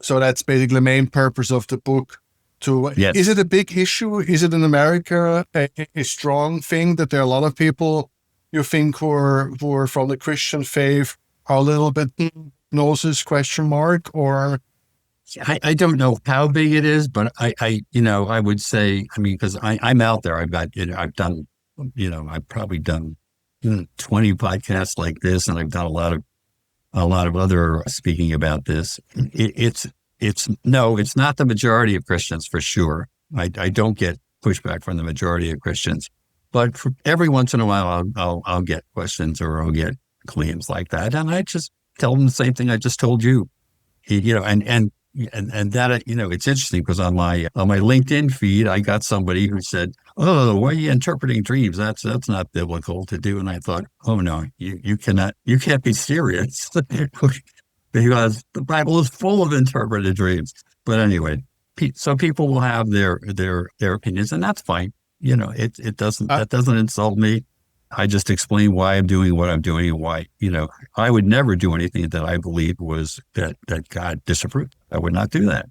So that's basically the main purpose of the book. Is it a big issue? Is it in America a strong thing that there are a lot of people you think who are from the Christian faith are a little bit gnosis ? Or I don't know how big it is, but I would say, I mean, because I'm out there. I've done, I've probably done 20 podcasts like this, and I've done a lot of other speaking about this. It's not the majority of Christians for sure. I don't get pushback from the majority of Christians, but every once in a while I'll get questions or I'll get claims like that, and I just tell them the same thing I just told you. And that, it's interesting because on my LinkedIn feed, I got somebody who said, "Oh, why are you interpreting dreams? That's not biblical to do." And I thought, "Oh no, you can't be serious." Because the Bible is full of interpreted dreams. But anyway, so people will have their opinions, and that's fine. That doesn't insult me. I just explain why I'm doing what I'm doing and why, I would never do anything that I believe was that God disapproved. I would not do that.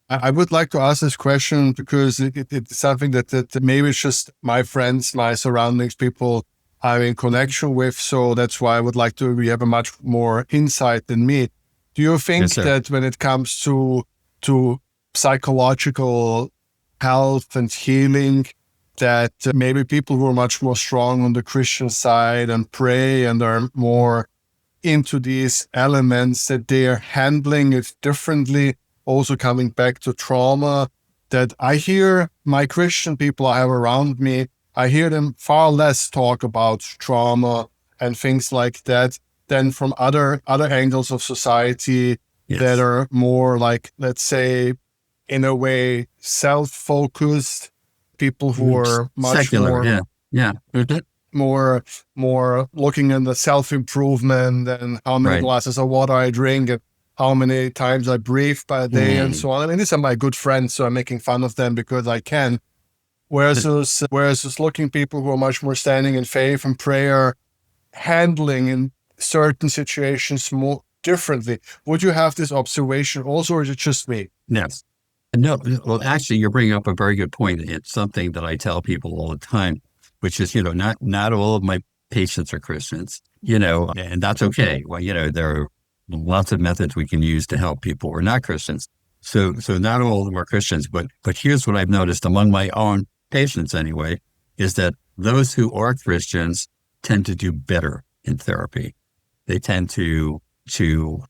I would like to ask this question because it's something that maybe it's just my friends, my surroundings, people I'm in connection with. So that's why I would like to have a much more insight than me. Do you think that when it comes to psychological health and healing, that maybe people who are much more strong on the Christian side and pray and are more into these elements, that they are handling it differently? Also coming back to trauma, that I hear my Christian people I have around me, I hear them far less talk about trauma and things like that than from other angles of society that are more like, let's say, in a way, self-focused, people who are much secular, more looking in the self-improvement and how many glasses of water I drink and how many times I breathe by a day and so on. I mean, these are my good friends, so I'm making fun of them because I can. Whereas looking people who are much more standing in faith and prayer, handling in certain situations more differently. Would you have this observation also, or is it just me? Yes. No, well, actually, you're bringing up a very good point. It's something that I tell people all the time, which is, not all of my patients are Christians, and that's okay. Well, there are lots of methods we can use to help people who are not Christians. So not all of them are Christians, but here's what I've noticed among my own patients anyway, is that those who are Christians tend to do better in therapy. They tend to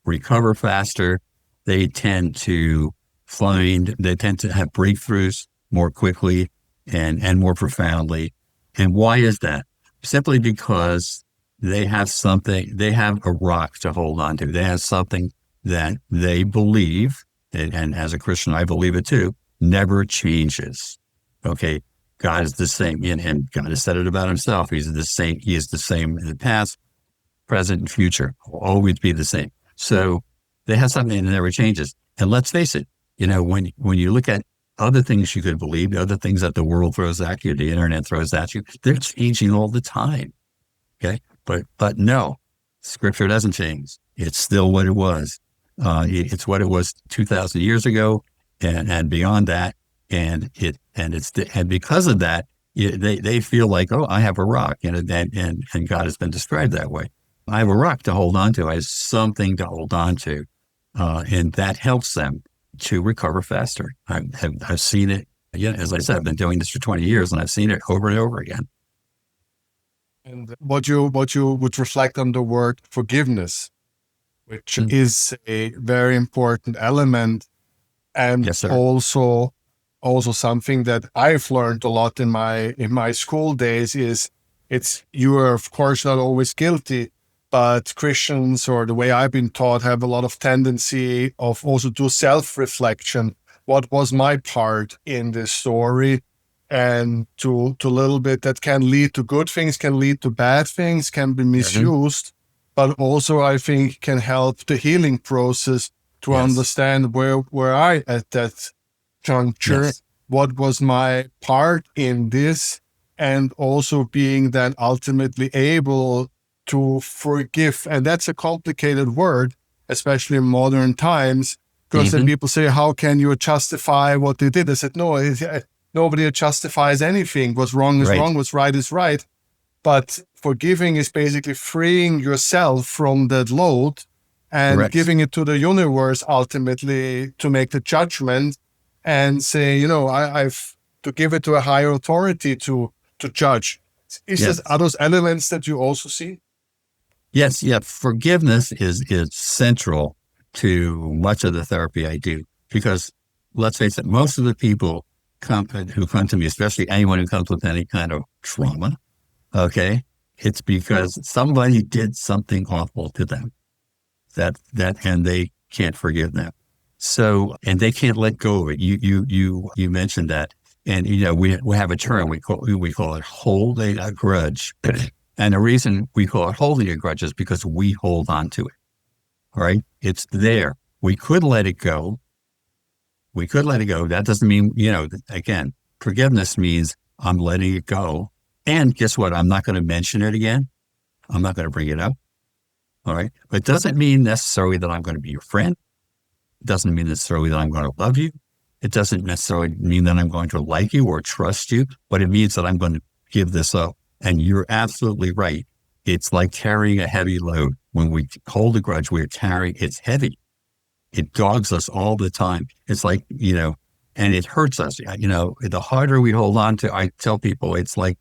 recover faster. They tend to have breakthroughs more quickly and more profoundly. And why is that? Simply because they have a rock to hold on to. They have something that they believe, and as a Christian, I believe it too, never changes. Okay. God is the same, and God has said it about himself. He's the same. He is the same in the past, present, and future. Will always be the same. So they have something that never changes. And let's face it, when you look at other things you could believe, other things that the world throws at you, the internet throws at you, they're changing all the time. Okay. But no, Scripture doesn't change. It's still what it was. It's what it was 2,000 years ago and beyond that. And because of that, they feel like, oh, I have a rock, and God has been described that way. I have a rock to hold on to. I have something to hold on to, and that helps them to recover faster. I've seen it. As I said, I've been doing this for 20 years, and I've seen it over and over again. And what you would reflect on the word forgiveness, which is a very important element, and yes, sir. Also something that I've learned a lot in my school days is you are of course not always guilty, but Christians, or the way I've been taught, have a lot of tendency of also do self-reflection. What was my part in this story? And to a little bit that can lead to good things, can lead to bad things, can be misused, but also I think can help the healing process to understand where I at that juncture, what was my part in this, and also being then ultimately able to forgive. And that's a complicated word, especially in modern times, because then people say, how can you justify what they did? I said, no, nobody justifies anything. What's wrong is wrong, what's right is right. But forgiving is basically freeing yourself from that load and giving it to the universe ultimately to make the judgment and say, I've to give it to a higher authority to judge. Are those elements that you also see? Yes, yeah. Forgiveness is central to much of the therapy I do, because let's face it, most of the people who come to me, especially anyone who comes with any kind of trauma, okay, it's because somebody did something awful to them and they can't forgive them. So, and they can't let go of it. You mentioned that, and we have a term we call it holding a grudge, and the reason we call it holding a grudge is because we hold on to it. All right, it's there. We could let it go. That doesn't mean, again, forgiveness means I'm letting it go. And guess what? I'm not going to mention it again. I'm not going to bring it up. All right. But it doesn't mean necessarily that I'm going to be your friend. It doesn't mean necessarily that I'm going to love you. It doesn't necessarily mean that I'm going to like you or trust you, but it means that I'm going to give this up. And you're absolutely right. It's like carrying a heavy load. When we hold a grudge, it's heavy. It dogs us all the time. It's like, and it hurts us. The harder we hold on to, I tell people, it's like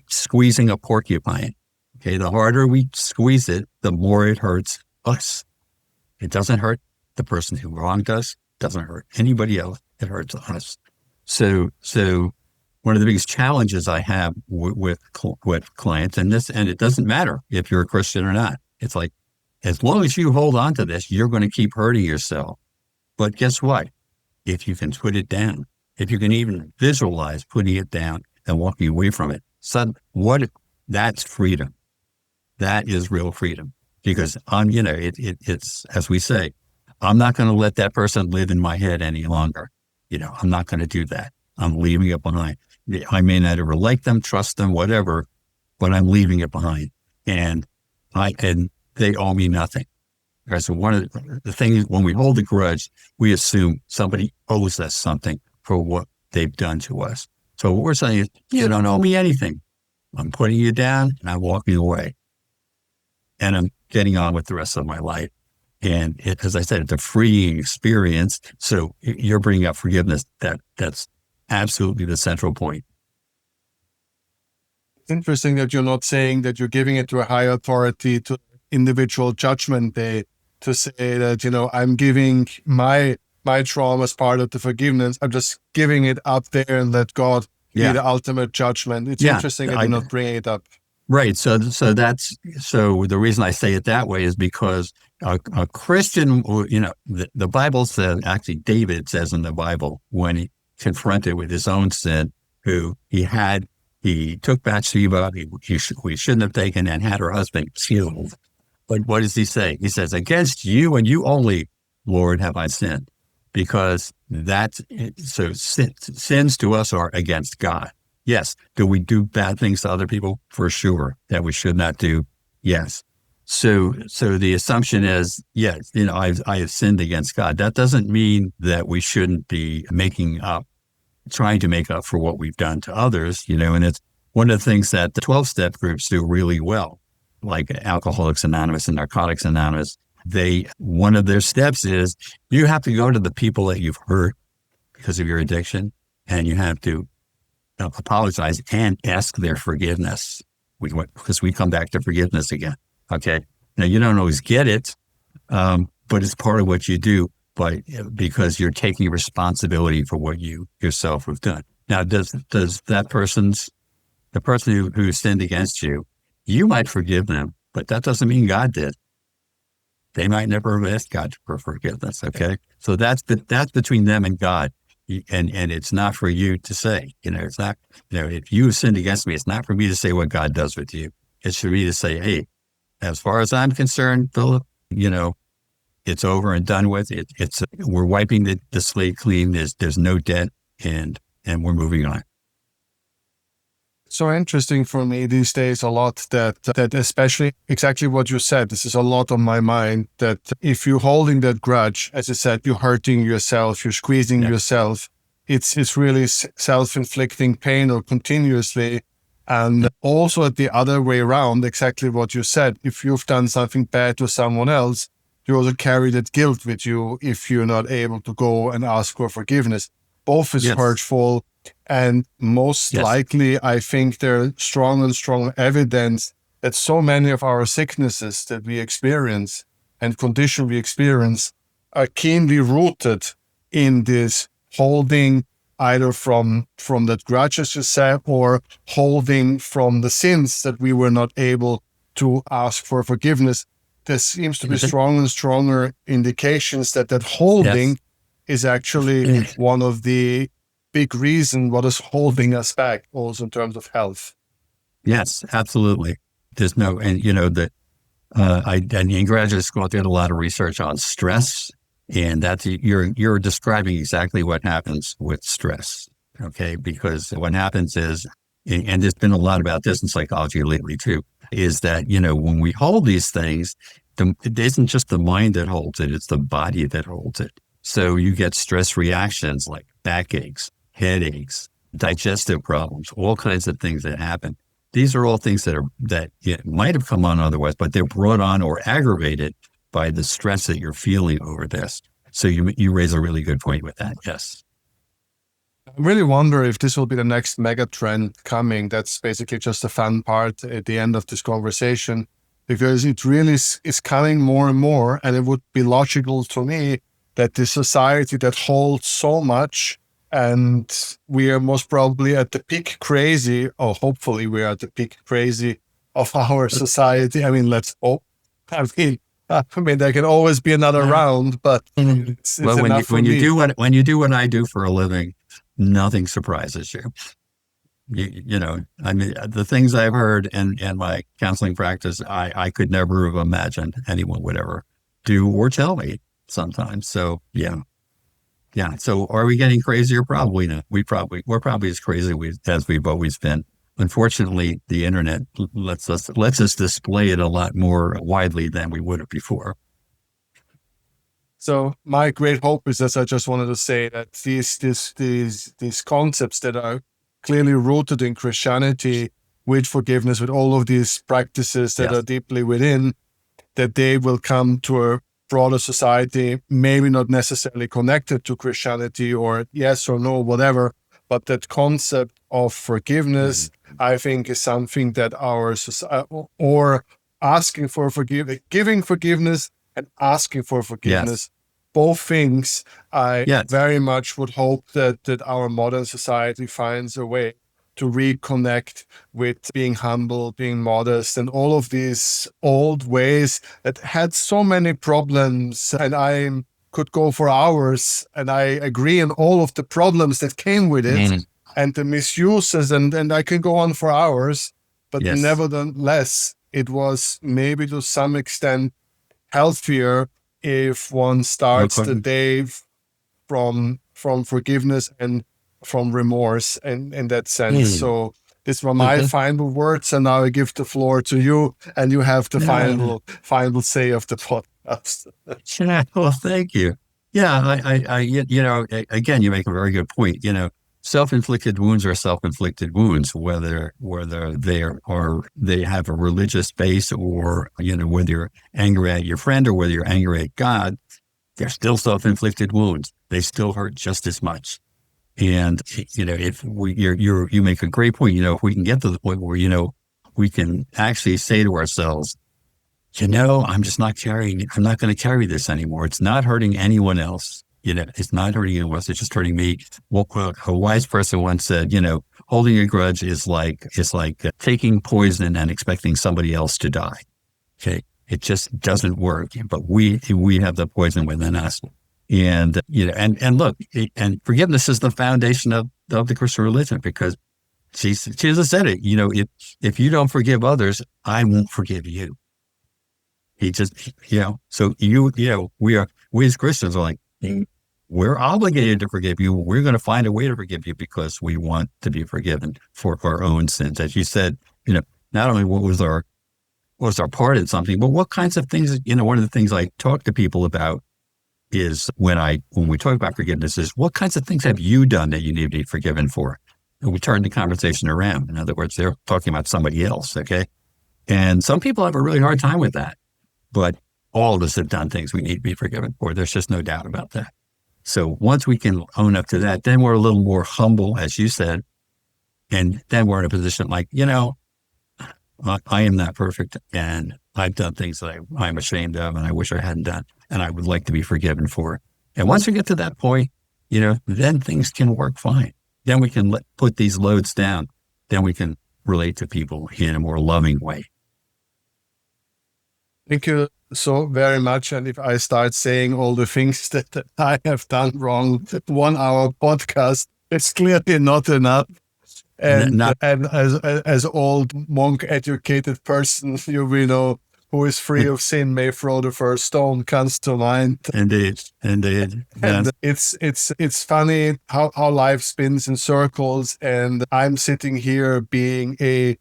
squeezing a porcupine. Okay. The harder we squeeze it, the more it hurts us. It doesn't hurt the person who wronged us. Doesn't hurt anybody else. It hurts us. So one of the biggest challenges I have with clients, and it doesn't matter if you're a Christian or not. It's like, as long as you hold on to this, you're going to keep hurting yourself. But guess what? If you can put it down, if you can even visualize putting it down and walking away from it, that's freedom. That is real freedom. Because it's, as we say, I'm not going to let that person live in my head any longer. I'm not going to do that. I'm leaving it behind. I may not ever like them, trust them, whatever, but I'm leaving it behind. And they owe me nothing. Right? So one of the things, when we hold a grudge, we assume somebody owes us something for what they've done to us. So what we're saying is, you don't owe me anything. I'm putting you down and I'm walking away and I'm getting on with the rest of my life. And as I said, it's a freeing experience. So you're bringing up forgiveness. That's absolutely the central point. It's interesting that you're not saying that you're giving it to a higher authority, to individual judgment day, to say that, I'm giving my trauma as part of the forgiveness. I'm just giving it up there and let God be the ultimate judgment. It's interesting that you're not bringing it up. Right. So the reason I say it that way is because a Christian, the Bible says, actually David says in the Bible, when he confronted with his own sin, he took Bathsheba, we shouldn't have taken, and had her husband killed. But what does he say? He says, against you and you only, Lord, have I sinned. Because sins to us are against God. Yes. Do we do bad things to other people? For sure. That we should not do. Yes. So the assumption is, yes, I have sinned against God. That doesn't mean that we shouldn't be trying to make up for what we've done to others, and it's one of the things that the 12-step groups do really well, like Alcoholics Anonymous and Narcotics Anonymous. One of their steps is you have to go to the people that you've hurt because of your addiction, and you have to apologize and ask their forgiveness. Because we come back to forgiveness again. Okay. Now you don't always get it, but it's part of what you do, because you're taking responsibility for what you yourself have done. Now, does the person who sinned against you, you might forgive them, but that doesn't mean God did. They might never have asked God for forgiveness. Okay. So that's between them and God. And it's not for you to say, it's not, if you sinned against me, it's not for me to say what God does with you. It's for me to say, hey, as far as I'm concerned, Philip, it's over and done with. We're wiping the slate clean. There's no debt, and we're moving on. So interesting for me these days a lot that especially exactly what you said, this is a lot on my mind, that if you're holding that grudge, as I said, you're hurting yourself, you're squeezing yourself. It's really self-inflicting pain or continuously. And also at the other way around, exactly what you said, if you've done something bad to someone else, you also carry that guilt with you if you're not able to go and ask for forgiveness. Both is hurtful. And most likely, I think there's strong and strong evidence that so many of our sicknesses that we experience and condition we experience are keenly rooted in this holding either from that grudge, as you said, or holding from the sins that we were not able to ask for forgiveness. There seems to be stronger and stronger indications that holding is actually one of the big reason what is holding us back also in terms of health. Yes, absolutely. There's no, and in graduate school, I did a lot of research on stress, and that's, you're describing exactly what happens with stress. Okay. Because what happens is, and there's been a lot about this in psychology lately too, is that, when we hold these things, it isn't just the mind that holds it, it's the body that holds it. So you get stress reactions like backaches, headaches, digestive problems, all kinds of things that happen. These are all things that might have come on otherwise, but they're brought on or aggravated by the stress that you're feeling over this. So you raise a really good point with that. Yes. I really wonder if this will be the next mega trend coming. That's basically just the fun part at the end of this conversation, because it really is coming more and more. And it would be logical to me that the society that holds so much, and we are most probably at the peak crazy, or hopefully we are at the peak crazy of our society. I mean, let's hope. I mean, there can always be another round, but it's well, enough for when me. you do what I do for a living, nothing surprises you. I mean, the things I've heard in my counseling practice, I could never have imagined anyone would ever do or tell me sometimes. So yeah. So are we getting crazier? Probably not. We're probably as crazy as we've always been. Unfortunately, the internet lets us display it a lot more widely than we would have before. So my great hope is that I just wanted to say that these concepts that are clearly rooted in Christianity with forgiveness, with all of these practices that are deeply within, that they will come to a broader society, maybe not necessarily connected to Christianity or yes or no, whatever, but that concept of forgiveness, I think, is something that our society, or asking for forgiveness, giving forgiveness and asking for forgiveness, both things, I very much would hope that our modern society finds a way to reconnect with being humble, being modest, and all of these old ways that had so many problems. And I could go for hours, and I agree on all of the problems that came with it and the misuses, and I can go on for hours. But nevertheless, it was maybe to some extent healthier if one starts the day from forgiveness and from remorse in that sense. So these were my final words, and now I give the floor to you, and you have the final say of the podcast. Well, thank you. Yeah, again, you make a very good point. Self-inflicted wounds are self-inflicted wounds, whether they have a religious base, or whether you're angry at your friend or whether you're angry at God, they're still self-inflicted wounds. They still hurt just as much. And if you make a great point. If we can get to the point where we can actually say to ourselves, I'm not going to carry this anymore. It's not hurting anyone else. It's not hurting anyone else. It's just hurting me. Well, a wise person once said, holding a grudge is like taking poison and expecting somebody else to die. Okay. It just doesn't work. But we have the poison within us. And, and look, and forgiveness is the foundation of the Christian religion, because Jesus said it, if you don't forgive others, I won't forgive you. He just, so we as Christians are like, we're obligated to forgive you. We're going to find a way to forgive you because we want to be forgiven for our own sins. As you said, not only what was our part in something, but what kinds of things, one of the things I talk to people about is when we talk about forgiveness is, what kinds of things have you done that you need to be forgiven for? And we turn the conversation around. In other words, they're talking about somebody else. Okay. And some people have a really hard time with that, but all of us have done things we need to be forgiven for. There's just no doubt about that. So once we can own up to that, then we're a little more humble, as you said. And then we're in a position like, I am not perfect, and I've done things that I'm ashamed of, and I wish I hadn't done, and I would like to be forgiven for. And once we get to that point, then things can work fine. Then we can put these loads down. Then we can relate to people in a more loving way. Thank you so very much. And if I start saying all the things that I have done wrong, 1 hour podcast, it's clearly not enough. And as old monk educated person, who is free of sin may throw the first stone comes to mind. Indeed. And it's funny how life spins in circles, and I'm sitting here being a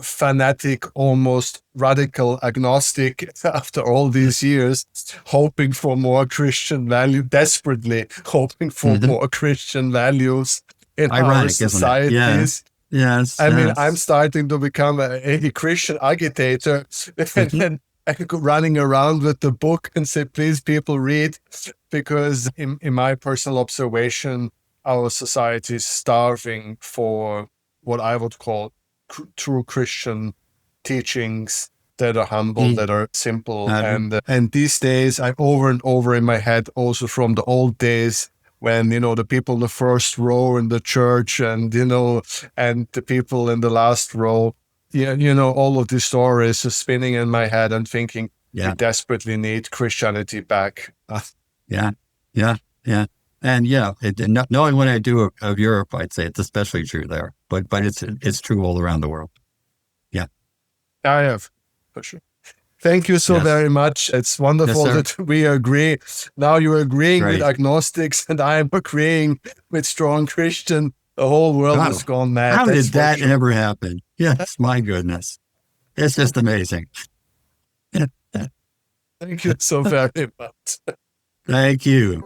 fanatic, almost radical agnostic after all these years, hoping for more Christian value, desperately hoping for more Christian values in our societies. Yes. mean, I'm starting to become a Christian agitator and running around with the book and say, please, people, read. Because in my personal observation, our society is starving for what I would call true Christian teachings that are humble, that are simple. And these days, I over and over in my head, also from the old days, when, the people in the first row in the church and the people in the last row, all of these stories are spinning in my head and thinking, we desperately need Christianity back. Yeah. And knowing what I do of Europe, I'd say it's especially true there, but it's true all around the world. Yeah. I have, for sure. Thank you so very much. It's wonderful that we agree. Now you're agreeing with agnostics and I'm agreeing with strong Christian. The whole world has gone mad. How did that ever happen? Yes, my goodness. It's just amazing. Thank you so very much. Thank you.